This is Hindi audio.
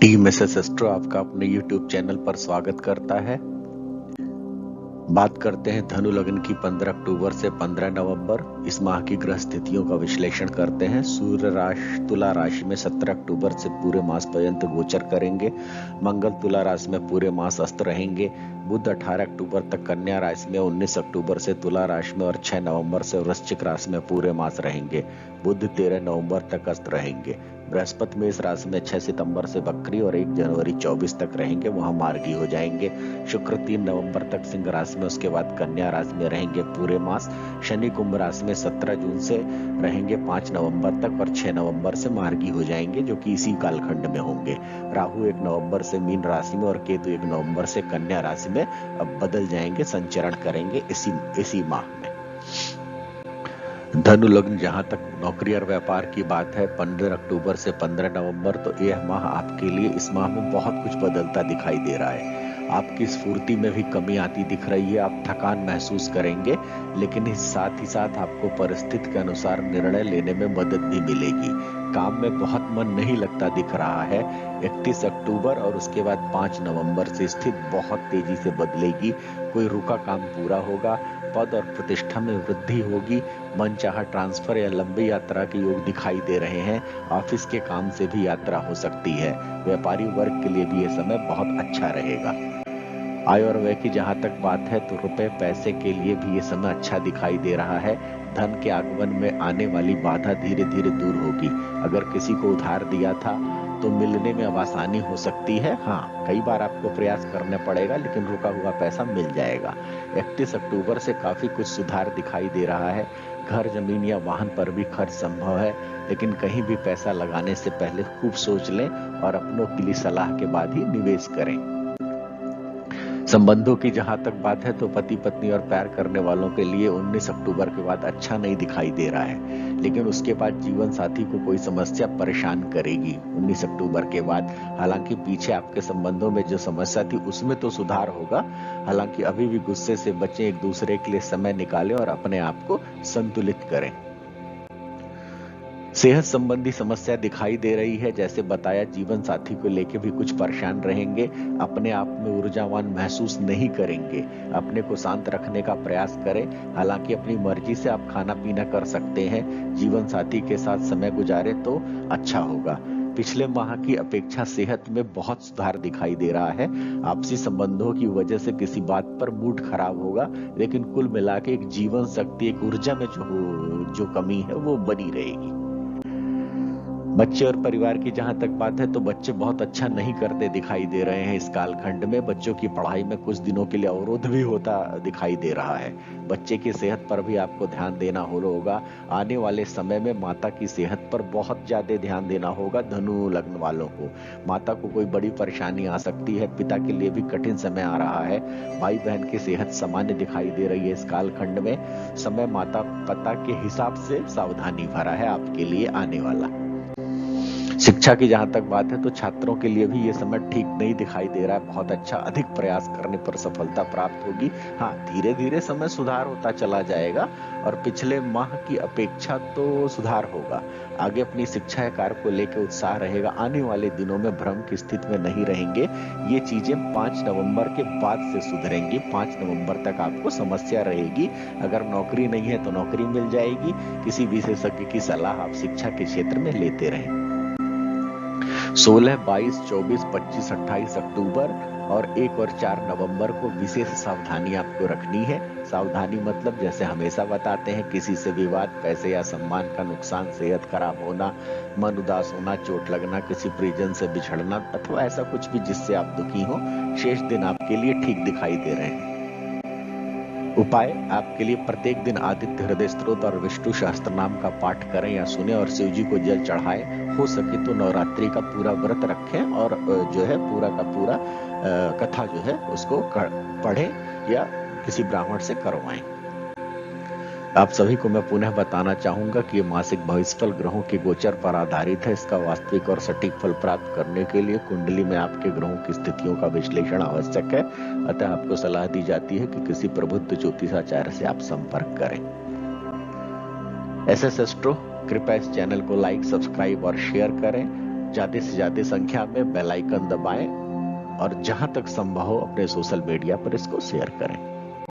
टीम एसएस एस्ट्रो आपका अपने यूट्यूब चैनल पर स्वागत करता है। बात करते हैं धनु लग्न की 15 अक्टूबर से 15 नवंबर इस माह की ग्रह स्थितियों का विश्लेषण करते हैं। सूर्य तुला राशि में 17 अक्टूबर से पूरे मास पर्यंत गोचर करेंगे। मंगल तुला राशि में पूरे मास अस्त रहेंगे। बुध 18 अक्टूबर तक कन्या राशि में, 19 अक्टूबर से तुला राशि में और 6 नवंबर से वृश्चिक राशि में पूरे मास रहेंगे। बुध 13 नवंबर तक अस्त रहेंगे। बृहस्पति मेष राशि में 6 सितंबर से बकरी और 1 जनवरी 24 तक रहेंगे, वहां मार्गी हो जाएंगे। शुक्र 3 नवंबर तक सिंह राशि में, उसके बाद कन्या राशि में रहेंगे पूरे मास। शनि कुंभ राशि में 17 जून से रहेंगे 5 नवंबर तक और 6 नवंबर से मार्गी हो जाएंगे, जो कि इसी कालखंड में होंगे। राहु 1 नवंबर से मीन राशि में और केतु 1 नवंबर से कन्या राशि में अब बदल जाएंगे, संचरण करेंगे इसी माह में। धनु लग्न, जहां तक नौकरी और व्यापार की बात है, 15 अक्टूबर से 15 नवंबर, तो यह माह आपके लिए, इस माह में बहुत कुछ बदलता दिखाई दे रहा है। आपकी स्फूर्ति में भी कमी आती दिख रही है, आप थकान महसूस करेंगे, लेकिन साथ ही साथ आपको परिस्थिति के अनुसार निर्णय लेने में मदद भी मिलेगी। काम में बहुत मन नहीं लगता दिख रहा है। 31 अक्टूबर और उसके बाद 5 नवंबर से स्थिति बहुत तेजी से बदलेगी। कोई रुका काम पूरा होगा, पद और प्रतिष्ठा में वृद्धि होगी, मनचाहा ट्रांसफर या लंबी यात्रा के योग दिखाई दे रहे हैं। ऑफिस के काम से भी यात्रा हो सकती है। व्यापारी वर्ग के लिए भी यह समय बहुत अच्छा रहेगा। आय और व्यय की जहां तक बात है, तो रुपए पैसे के लिए भी ये समय अच्छा दिखाई दे रहा है। धन के आगमन में आने वाली बाधा धीरे धीरे दूर होगी। अगर किसी को उधार दिया था तो मिलने में अब आसानी हो सकती है। हाँ, कई बार आपको प्रयास करना पड़ेगा, लेकिन रुका हुआ पैसा मिल जाएगा। 31 अक्टूबर से काफी कुछ सुधार दिखाई दे रहा है। घर, जमीन या वाहन पर भी खर्च संभव है, लेकिन कहीं भी पैसा लगाने से पहले खूब सोच लें और अपनों के लिए सलाह के बाद ही निवेश करें। संबंधों की जहां तक बात है, तो पति पत्नी और प्यार करने वालों के लिए 19 अक्टूबर के बाद अच्छा नहीं दिखाई दे रहा है, लेकिन उसके बाद जीवन साथी को कोई समस्या परेशान करेगी 19 अक्टूबर के बाद। हालांकि पीछे आपके संबंधों में जो समस्या थी उसमें तो सुधार होगा। हालांकि अभी भी गुस्से से बचें, एक दूसरे के लिए समय निकालें और अपने आप को संतुलित करें। सेहत संबंधी समस्या दिखाई दे रही है। जैसे बताया, जीवन साथी को लेके भी कुछ परेशान रहेंगे। अपने आप में ऊर्जावान महसूस नहीं करेंगे। अपने को शांत रखने का प्रयास करें। हालांकि अपनी मर्जी से आप खाना पीना कर सकते हैं। जीवन साथी के साथ समय गुजारे तो अच्छा होगा। पिछले माह की अपेक्षा सेहत में बहुत सुधार दिखाई दे रहा है। आपसी संबंधों की वजह से किसी बात पर मूड खराब होगा, लेकिन कुल मिला के एक जीवन शक्ति, एक ऊर्जा में जो कमी है वो बनी रहेगी। बच्चे और परिवार की जहां तक बात है, तो बच्चे बहुत अच्छा नहीं करते दिखाई दे रहे हैं इस कालखंड में। बच्चों की पढ़ाई में कुछ दिनों के लिए अवरोध भी होता दिखाई दे रहा है। बच्चे की सेहत पर भी आपको ध्यान देना होगा। आने वाले समय में माता की सेहत पर बहुत ज्यादा ध्यान देना होगा धनु लग्न वालों को। माता को कोई बड़ी परेशानी आ सकती है। पिता के लिए भी कठिन समय आ रहा है। भाई बहन की सेहत सामान्य दिखाई दे रही है इस कालखंड में। समय माता पिता के हिसाब से सावधानी भरा है आपके लिए आने वाला। शिक्षा की जहां तक बात है, तो छात्रों के लिए भी ये समय ठीक नहीं दिखाई दे रहा है। बहुत अच्छा, अधिक प्रयास करने पर सफलता प्राप्त होगी। हाँ, धीरे धीरे समय सुधार होता चला जाएगा और पिछले माह की अपेक्षा तो सुधार होगा। आगे अपनी शिक्षा कार्य को लेकर उत्साह रहेगा। आने वाले दिनों में भ्रम की स्थिति में नहीं रहेंगे। ये चीजें 5 नवंबर के बाद से सुधरेंगी। 5 नवंबर तक आपको समस्या रहेगी। अगर नौकरी नहीं है तो नौकरी मिल जाएगी। किसी विशेषज्ञ की सलाह आप शिक्षा के क्षेत्र में लेते रहें। 16, 22, 24, 25, 28 अक्टूबर और 1 और 4 नवंबर को विशेष सावधानी आपको रखनी है। सावधानी मतलब, जैसे हमेशा बताते हैं, किसी से विवाद, पैसे या सम्मान का नुकसान, सेहत खराब होना, मन उदास होना, चोट लगना, किसी परिजन से बिछड़ना अथवा ऐसा कुछ भी जिससे आप दुखी हो। शेष दिन आपके लिए ठीक दिखाई दे रहे हैं। उपाय आपके लिए, प्रत्येक दिन आदित्य हृदय स्तोत्र और विष्णु सहस्त्र नाम का पाठ करें या सुने और शिव जी को जल चढ़ाएं। हो सके तो नवरात्रि का पूरा व्रत रखें और जो है पूरा का पूरा कथा जो है उसको पढ़ें या किसी ब्राह्मण से करवाएं। आप सभी को मैं पुनः बताना चाहूंगा कि ये मासिक भविष्यफल ग्रहों के गोचर पर आधारित है। इसका वास्तविक और सटीक फल प्राप्त करने के लिए कुंडली में आपके ग्रहों की स्थितियों का विश्लेषण आवश्यक है। अतः आपको सलाह दी जाती है कि किसी प्रबुद्ध ज्योतिषाचार्य से आप संपर्क करें। एसएस एस्ट्रो, कृपया इस चैनल को लाइक, सब्सक्राइब और शेयर करें। ज्यादा से ज्यादा संख्या में बेल आइकन दबाएं और जहां तक संभव हो अपने सोशल मीडिया पर इसको शेयर करें।